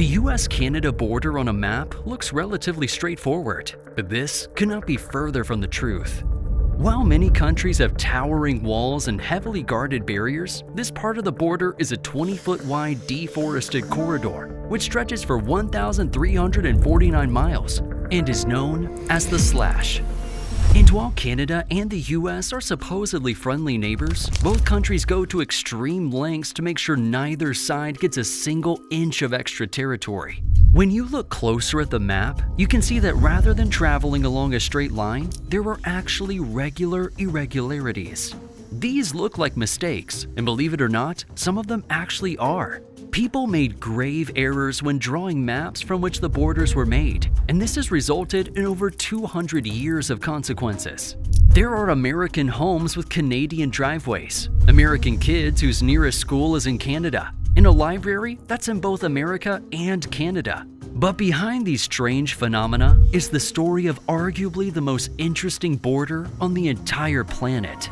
The U.S. Canada border on a map looks relatively straightforward, but this could not be further from the truth. While many countries have towering walls and heavily guarded barriers, this part of the border is a 20-foot wide deforested corridor, which stretches for 1,349 miles and is known as the Slash. And while Canada and the US are supposedly friendly neighbors, both countries go to extreme lengths to make sure neither side gets a single inch of extra territory. When you look closer at the map, you can see that rather than traveling along a straight line, there are actually regular irregularities. These look like mistakes, and believe it or not, some of them actually are. People made grave errors when drawing maps from which the borders were made, and this has resulted in over 200 years of consequences. There are American homes with Canadian driveways, American kids whose nearest school is in Canada, and a library that's in both America and Canada. But behind these strange phenomena is the story of arguably the most interesting border on the entire planet.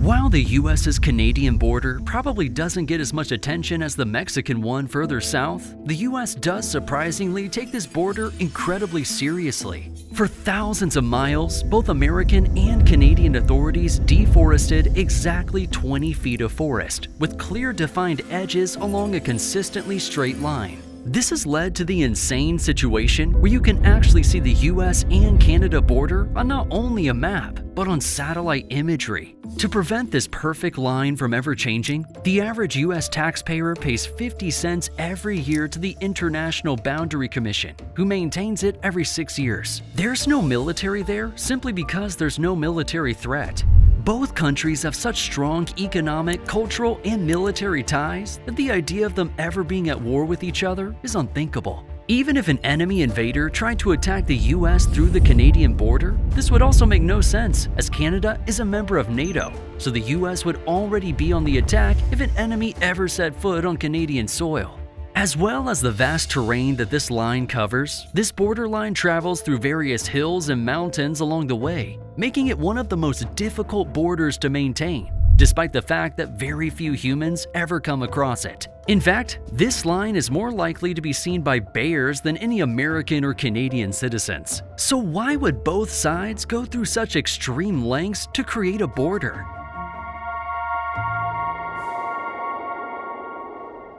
While the US's Canadian border probably doesn't get as much attention as the Mexican one further south, the US does surprisingly take this border incredibly seriously. For thousands of miles, both American and Canadian authorities deforested exactly 20 feet of forest, with clear defined edges along a consistently straight line. This has led to the insane situation where you can actually see the US and Canada border on not only a map, but on satellite imagery. To prevent this perfect line from ever changing, the average US taxpayer pays 50 cents every year to the International Boundary Commission, who maintains it every 6 years. There's no military there simply because there's no military threat. Both countries have such strong economic, cultural, and military ties that the idea of them ever being at war with each other is unthinkable. Even if an enemy invader tried to attack the US through the Canadian border, this would also make no sense, as Canada is a member of NATO, so the US would already be on the attack if an enemy ever set foot on Canadian soil. As well as the vast terrain that this line covers, this borderline travels through various hills and mountains along the way, making it one of the most difficult borders to maintain, despite the fact that very few humans ever come across it. In fact, this line is more likely to be seen by bears than any American or Canadian citizens. So why would both sides go through such extreme lengths to create a border?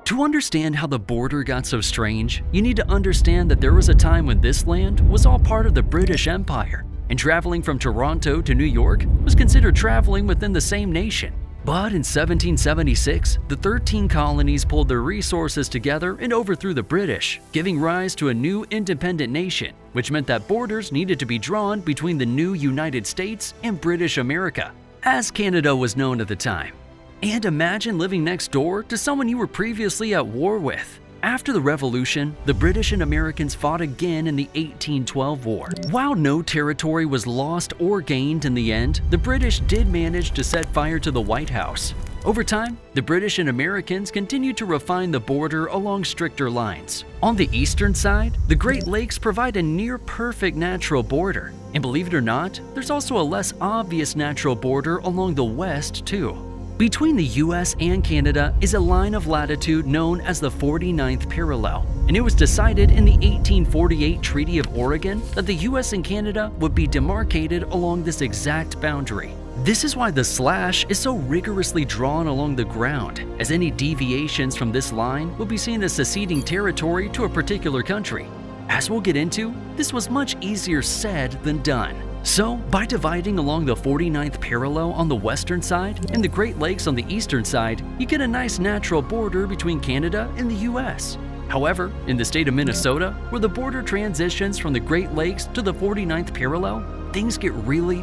To understand how the border got so strange, you need to understand that there was a time when this land was all part of the British Empire, and traveling from Toronto to New York was considered traveling within the same nation. But in 1776, the 13 colonies pulled their resources together and overthrew the British, giving rise to a new independent nation, which meant that borders needed to be drawn between the new United States and British America, as Canada was known at the time. And imagine living next door to someone you were previously at war with. After the Revolution, the British and Americans fought again in the 1812 war. While no territory was lost or gained in the end, the British did manage to set fire to the White House. Over time, the British and Americans continued to refine the border along stricter lines. On the eastern side, the Great Lakes provide a near-perfect natural border. And believe it or not, there's also a less obvious natural border along the west too. Between the US and Canada is a line of latitude known as the 49th parallel, and it was decided in the 1848 Treaty of Oregon that the US and Canada would be demarcated along this exact boundary. This is why the slash is so rigorously drawn along the ground, as any deviations from this line will be seen as seceding territory to a particular country. As we'll get into, this was much easier said than done. So, by dividing along the 49th parallel on the western side and the Great Lakes on the eastern side, you get a nice natural border between Canada and the US. However, in the state of Minnesota, where the border transitions from the Great Lakes to the 49th parallel, things get really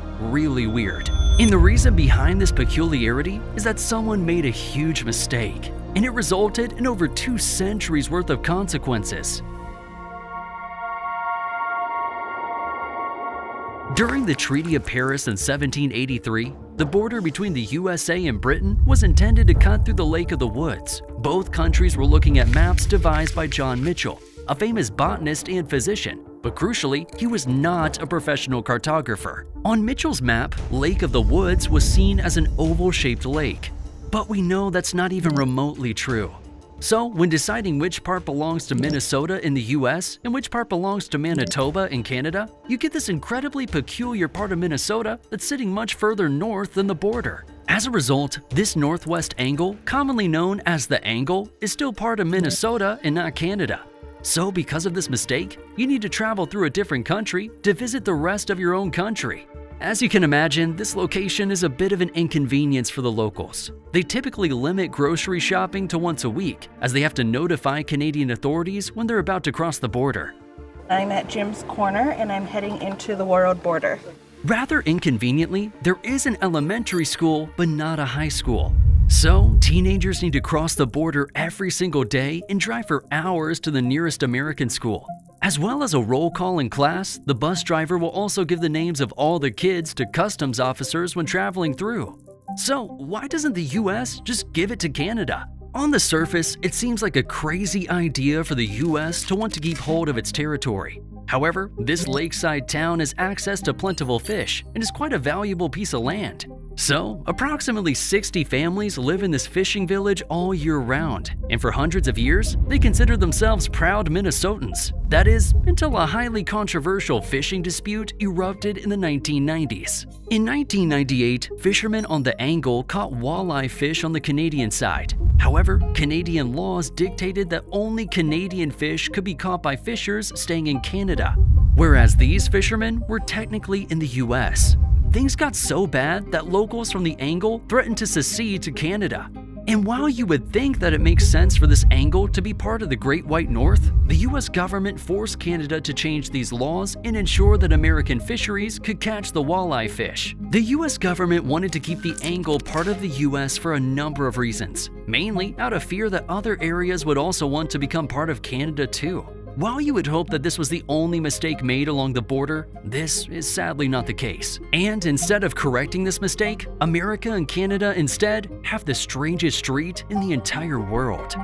weird. And the reason behind this peculiarity is that someone made a huge mistake, and it resulted in over 2 centuries worth of consequences. During the Treaty of Paris in 1783, the border between the USA and Britain was intended to cut through the Lake of the Woods. Both countries were looking at maps devised by John Mitchell, a famous botanist and physician, but crucially, he was not a professional cartographer. On Mitchell's map, Lake of the Woods was seen as an oval-shaped lake. But we know that's not even remotely true. So, when deciding which part belongs to Minnesota in the US and which part belongs to Manitoba in Canada, you get this incredibly peculiar part of Minnesota that's sitting much further north than the border. As a result, this northwest angle, commonly known as the Angle, is still part of Minnesota and not Canada. So, because of this mistake, you need to travel through a different country to visit the rest of your own country. As you can imagine, this location is a bit of an inconvenience for the locals. They typically limit grocery shopping to once a week, as they have to notify Canadian authorities when they're about to cross the border. I'm at Jim's Corner and I'm heading into the world border. Rather inconveniently, there is an elementary school, but not a high school. So, teenagers need to cross the border every single day and drive for hours to the nearest American school. As well as a roll call in class, the bus driver will also give the names of all the kids to customs officers when traveling through. So, why doesn't the US just give it to Canada? On the surface, it seems like a crazy idea for the US to want to keep hold of its territory. However, this lakeside town has access to plentiful fish and is quite a valuable piece of land. So, approximately 60 families live in this fishing village all year round, and for hundreds of years, they consider themselves proud Minnesotans. That is, until a highly controversial fishing dispute erupted in the 1990s. In 1998, fishermen on the Angle caught walleye fish on the Canadian side. However, Canadian laws dictated that only Canadian fish could be caught by fishers staying in Canada, whereas these fishermen were technically in the US. Things got so bad that locals from the Angle threatened to secede to Canada. And while you would think that it makes sense for this Angle to be part of the Great White North, the US government forced Canada to change these laws and ensure that American fisheries could catch the walleye fish. The US government wanted to keep the Angle part of the US for a number of reasons, mainly out of fear that other areas would also want to become part of Canada too. While you would hope that this was the only mistake made along the border, this is sadly not the case. And instead of correcting this mistake, America and Canada instead have the strangest street in the entire world.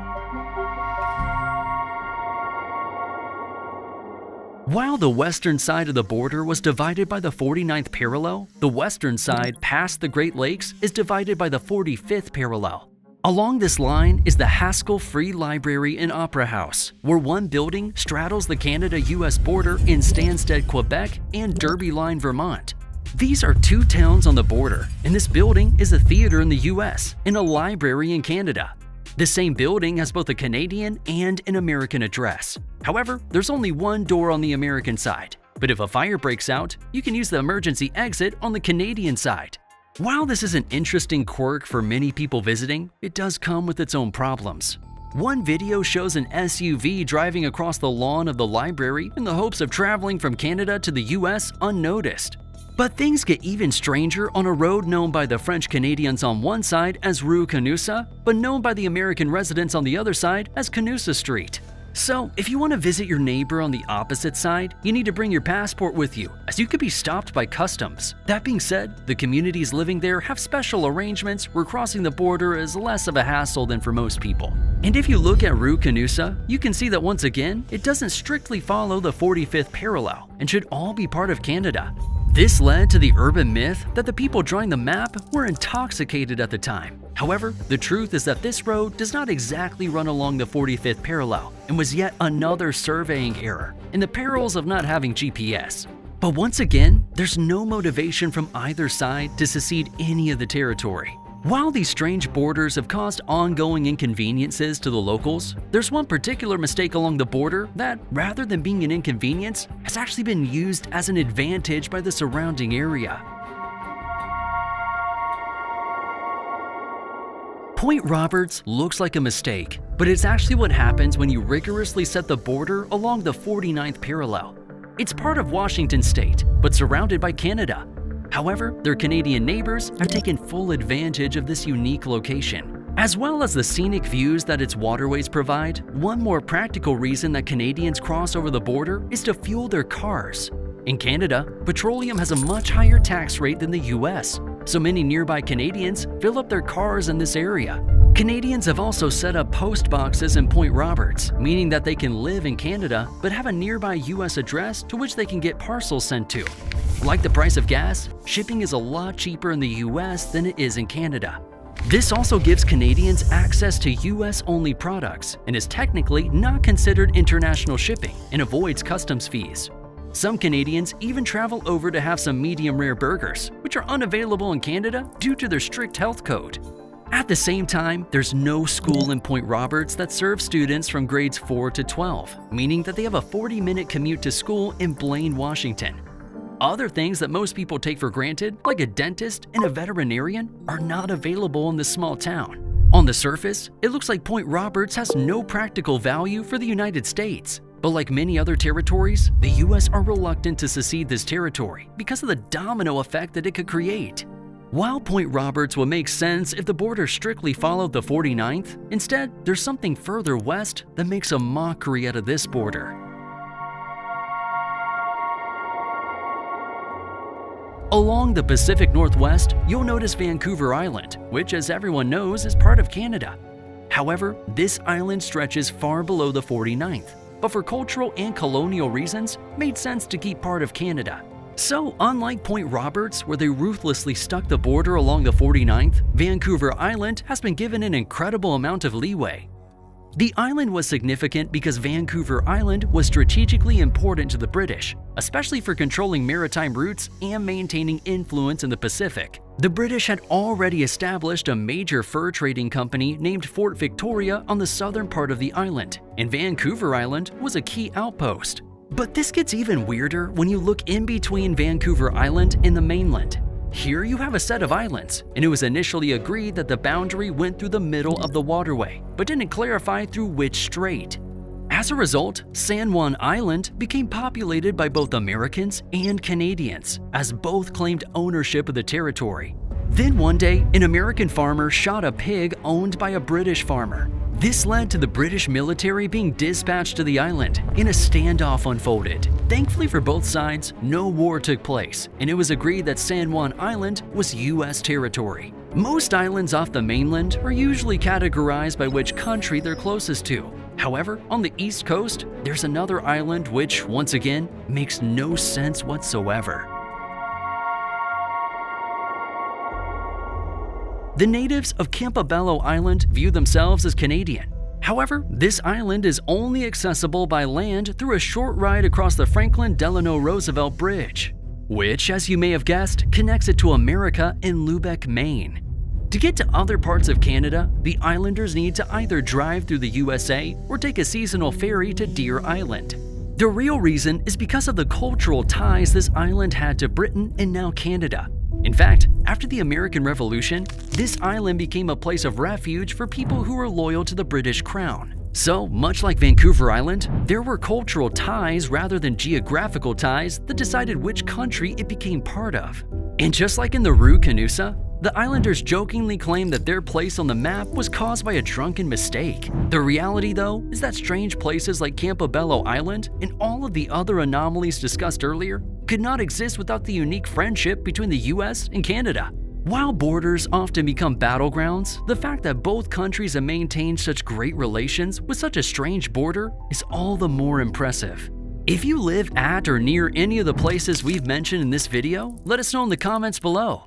While the western side of the border was divided by the 49th parallel, the western side past the Great Lakes is divided by the 45th parallel. Along this line is the Haskell Free Library and Opera House, where one building straddles the Canada-US border in Stansted, Quebec, and Derby Line, Vermont. These are two towns on the border, and this building is a theater in the US and a library in Canada. The same building has both a Canadian and an American address. However, there's only one door on the American side, but if a fire breaks out, you can use the emergency exit on the Canadian side. While this is an interesting quirk for many people visiting, it does come with its own problems. One video shows an SUV driving across the lawn of the library in the hopes of traveling from Canada to the US unnoticed. But things get even stranger on a road known by the French Canadians on one side as Rue Canusa, but known by the American residents on the other side as Canusa Street. So, if you want to visit your neighbor on the opposite side, you need to bring your passport with you, as you could be stopped by customs. That being said, the communities living there have special arrangements where crossing the border is less of a hassle than for most people. And if you look at Rue Canusa, you can see that once again, it doesn't strictly follow the 45th parallel and should all be part of Canada. This led to the urban myth that the people drawing the map were intoxicated at the time. However, the truth is that this road does not exactly run along the 45th parallel and was yet another surveying error in the perils of not having GPS. But once again, there's no motivation from either side to secede any of the territory. While these strange borders have caused ongoing inconveniences to the locals, there's one particular mistake along the border that, rather than being an inconvenience, has actually been used as an advantage by the surrounding area. Point Roberts looks like a mistake, but it's actually what happens when you rigorously set the border along the 49th parallel. It's part of Washington state, but surrounded by Canada. However, their Canadian neighbors have taken full advantage of this unique location. As well as the scenic views that its waterways provide, one more practical reason that Canadians cross over the border is to fuel their cars. In Canada, petroleum has a much higher tax rate than the US, so many nearby Canadians fill up their cars in this area. Canadians have also set up post boxes in Point Roberts, meaning that they can live in Canada but have a nearby US address to which they can get parcels sent to. Like the price of gas, shipping is a lot cheaper in the US than it is in Canada. This also gives Canadians access to US-only products and is technically not considered international shipping and avoids customs fees. Some Canadians even travel over to have some medium-rare burgers, which are unavailable in Canada due to their strict health code. At the same time, there's no school in Point Roberts that serves students from grades 4 to 12, meaning that they have a 40-minute commute to school in Blaine, Washington. Other things that most people take for granted, like a dentist and a veterinarian, are not available in this small town. On the surface, it looks like Point Roberts has no practical value for the United States. But like many other territories, the US are reluctant to secede this territory because of the domino effect that it could create. While Point Roberts would make sense if the border strictly followed the 49th, instead, there's something further west that makes a mockery out of this border. Along the Pacific Northwest, you'll notice Vancouver Island, which, as everyone knows, is part of Canada. However, this island stretches far below the 49th, but for cultural and colonial reasons, made sense to keep part of Canada. So, unlike Point Roberts, where they ruthlessly stuck the border along the 49th, Vancouver Island has been given an incredible amount of leeway. The island was significant because Vancouver Island was strategically important to the British, especially for controlling maritime routes and maintaining influence in the Pacific. The British had already established a major fur trading company named Fort Victoria on the southern part of the island, and Vancouver Island was a key outpost. But this gets even weirder when you look in between Vancouver Island and the mainland. Here you have a set of islands, and it was initially agreed that the boundary went through the middle of the waterway, but didn't clarify through which strait. As a result, San Juan Island became populated by both Americans and Canadians, as both claimed ownership of the territory. Then one day, an American farmer shot a pig owned by a British farmer. This led to the British military being dispatched to the island, and a standoff unfolded. Thankfully for both sides, no war took place, and it was agreed that San Juan Island was US territory. Most islands off the mainland are usually categorized by which country they're closest to. However, on the East Coast, there's another island which, once again, makes no sense whatsoever. The natives of Campobello Island view themselves as Canadian. However, this island is only accessible by land through a short ride across the Franklin Delano Roosevelt Bridge, which, as you may have guessed, connects it to America in Lubec, Maine. To get to other parts of Canada, the islanders need to either drive through the USA or take a seasonal ferry to Deer Island. The real reason is because of the cultural ties this island had to Britain and now Canada. In fact, after the American Revolution, this island became a place of refuge for people who were loyal to the British Crown. So, much like Vancouver Island, there were cultural ties rather than geographical ties that decided which country it became part of. And just like in the Rue Canusa, the islanders jokingly claimed that their place on the map was caused by a drunken mistake. The reality, though, is that strange places like Campobello Island and all of the other anomalies discussed earlier could not exist without the unique friendship between the US and Canada. While borders often become battlegrounds, the fact that both countries have maintained such great relations with such a strange border is all the more impressive. If you live at or near any of the places we've mentioned in this video, let us know in the comments below.